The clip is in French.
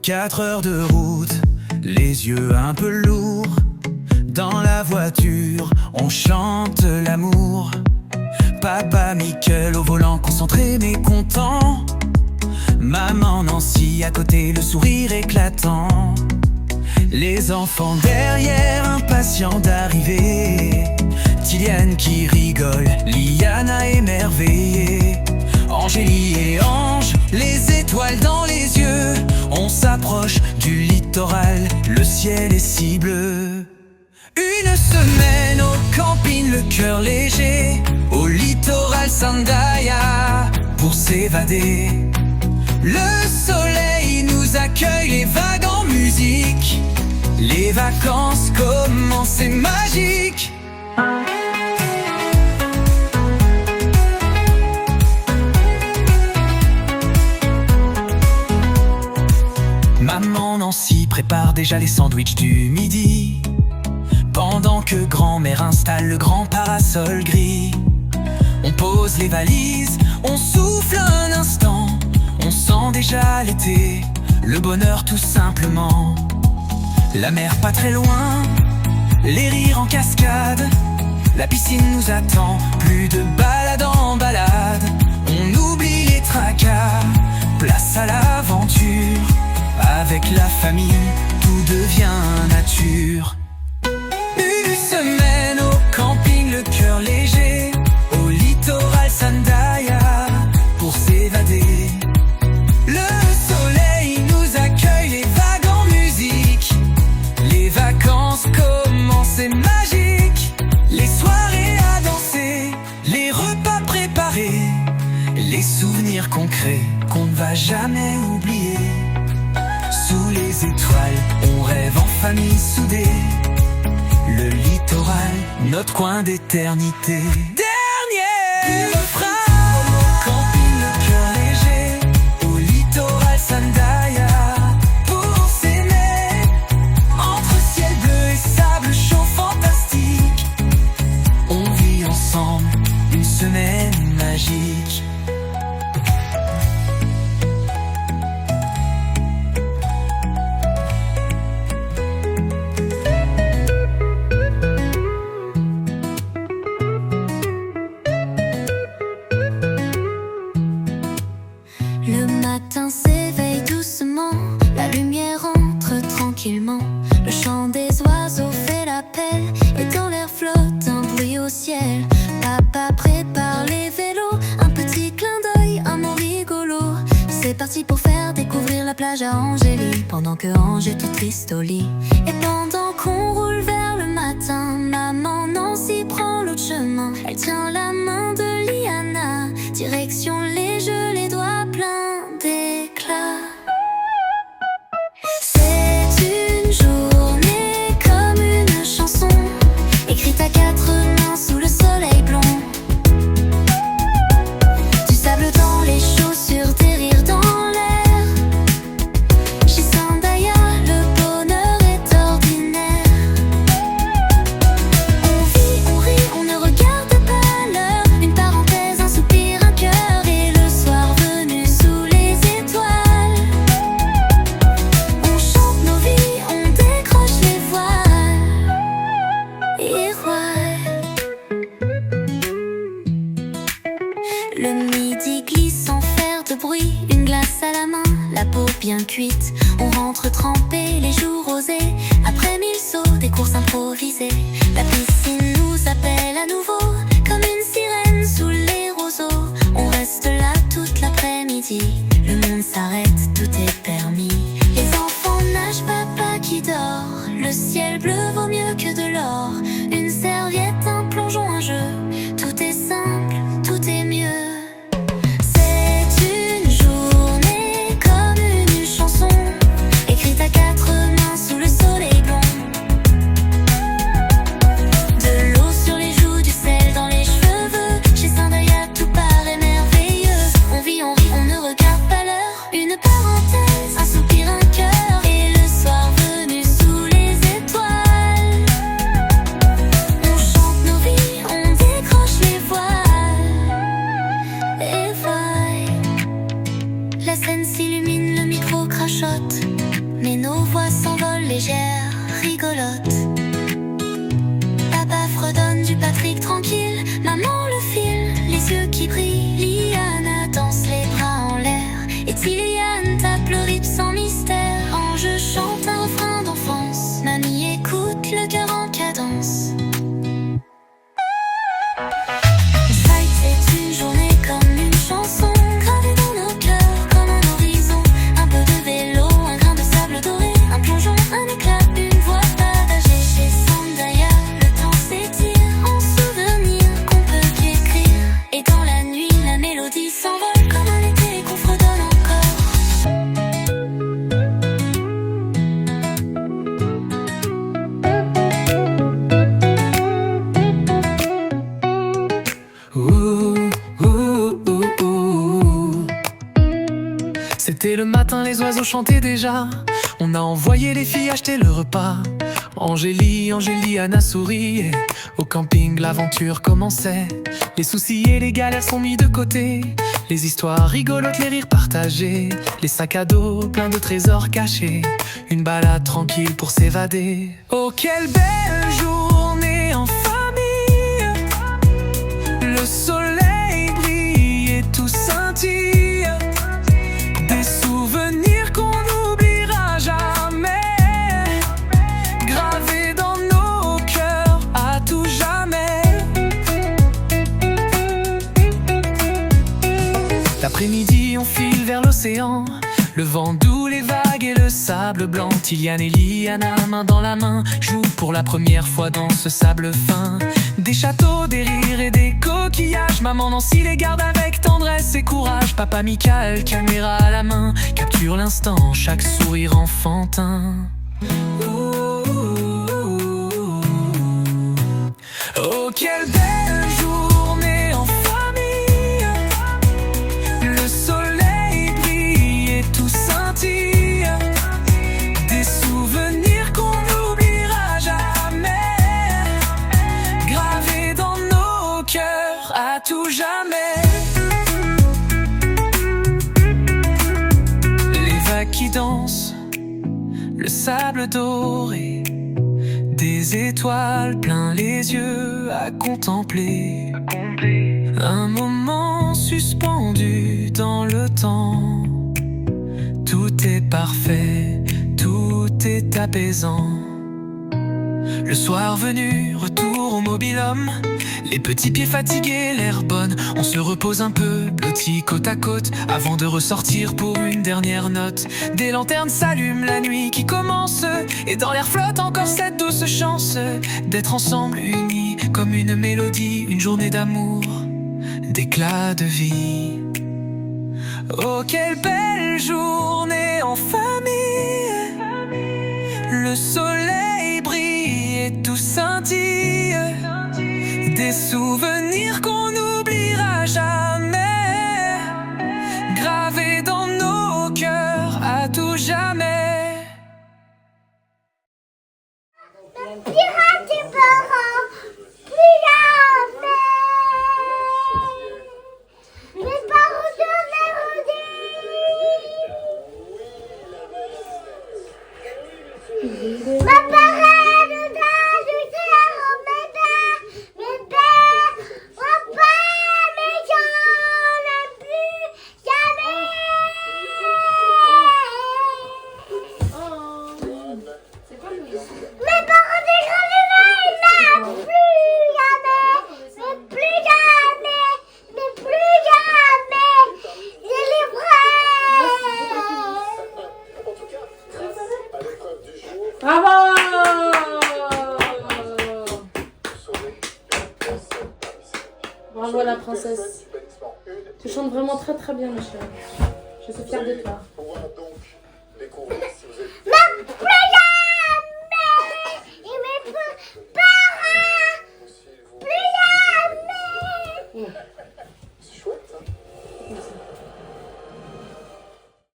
4 heures de route, les yeux un peu lourds. Dans la voiture, on chante l'amour. Papa Michael au volant, concentré mais content. Maman Nancy à côté, le sourire éclatant. Les enfants derrière, impatients d'arriver. Tiliane qui rigole, Liana émerveillée. Angélie et Ange, les étoiles dans les yeux. On s'approche du littoral, le ciel est si bleu. Une semaine au camping, le cœur léger. Au littoral Sandaia, pour s'évader. Le soleil nous accueille, les vagues en musique. Les vacances commencent, c'est magique. Maman Nancy prépare déjà les sandwichs du midi, pendant que grand-mère installe le grand parasol gris. On pose les valises, on souffle un instant. On sent déjà l'été, le bonheur tout simplement. La mer pas très loin, les rires en cascade. La piscine nous attend, plus de balade en balade. On oublie les tracas, place à l'aventure. Avec la famille, tout devient nature. Une semaine au camping, le cœur léger. Au littoral Sandaia, pour s'évader. Le soleil nous accueille, les vagues en musique. Les vacances commencent, c'est magique. Les soirées à danser, les repas préparés. Les souvenirs concrets qu'on ne va jamais oublier. Sous les étoiles, on rêve en famille soudée. Le littoral, notre coin d'éternité. Dernière phrase. Au camping, le cœur léger. Au littoral Sandaia, pour s'aimer. Entre ciel bleu et sable chaud fantastique. On vit ensemble une semaine magique. Le matin s'éveille doucement, la lumière entre tranquillement. Le chant des oiseaux fait l'appel, et dans l'air flotte un bruit au ciel. Papa prépare les vélos, un petit clin d'œil, un mot rigolo. C'est parti pour faire découvrir la plage à Angélie, pendant que Ange est tout triste au lit. Et pendant qu'on roule vers le matin, maman Nancy prend l'autre chemin. Elle tient la main de Liana, direction les jeux, les doigts pleins d'éclat. C'est une journée comme une chanson, écrite à 4 mains sous le soleil blond. Du sable dans les chaussures, des rires dans l'air. Chez Sandaia, le bonheur est ordinaire. On vit, on rit, on ne regarde pas l'heure. Une parenthèse, un soupir, un cœur. Et le soir venu sous les étoiles, on chante nos vies, on décroche les voiles. Et le midi glisse sans faire de bruit, une glace à la main, la peau bien cuite. On rentre trempé, les joues rosées. Après 1000 sauts, des courses improvisées. La piscine nous appelle à nouveau, comme une sirène sous les roseaux. On reste là toute l'après-midi, le monde s'arrête, tout est permis. Les enfants nagent, papa qui dort. Le ciel bleu vaut mieux que de l'or. Une serviette, un plongeon, un jeu. Tout est simple, tout est mieux. C'est une journée comme une chanson, écrite à 4 mains sous le soleil blond. De C'était le matin, les oiseaux chantaient déjà. On a envoyé les filles acheter le repas. Angélie, Anna sourit et au camping l'aventure commençait. Les soucis et les galères sont mis de côté. Les histoires rigolotes, les rires partagés. Les sacs à dos pleins de trésors cachés. Une balade tranquille pour s'évader. Oh quelle belle journée en famille. Le soleil brille et tout scintille. Des souvenirs qu'on n'oubliera jamais, gravés dans nos cœurs à tout jamais. L'après-midi on file vers l'océan. Le vent doux, les vagues et le sable blanc. Tilian et Liana, main dans la main, jouent pour la première fois dans ce sable fin. Des châteaux, des rires et des coquillages. Maman Nancy les garde avec tendresse et courage. Papa Michael, caméra à la main, capture l'instant, chaque sourire enfantin. Oh quelle belle journée en famille. Le soleil brille et tout scintille. Des souvenirs qu'on n'oubliera jamais, gravés dans nos cœurs à tout jamais. Les vagues qui dansent, le sable doré, des étoiles plein les yeux à contempler. Un moment suspendu dans le temps. Tout est parfait, tout est apaisant. Le soir venu, retour au mobil-homme. Les petits pieds fatigués, l'air bonne. On se repose un peu, blottis côte à côte, avant de ressortir pour une dernière note. Des lanternes s'allument, la nuit qui commence, et dans l'air flotte encore cette douce chance d'être ensemble unis comme une mélodie. Une journée d'amour, d'éclat de vie. Oh quelle belle journée en famille. Le soleil brille et tout scintille. Des souvenirs qu'on n'oubliera jamais, gravés dans nos cœurs à tout jamais. Pirate tes parents, plus jamais. Mes parents devaient redire. Ma parraine d'âge de terre, mes pères, papa, mais j'en ai plus jamais. Mes parents dégrandés, plus jamais, mais plus jamais, mais plus jamais. Je les ferai. Bravo! Bravo la princesse. Tu chantes vraiment très très bien ma chérie. Je suis fière de toi.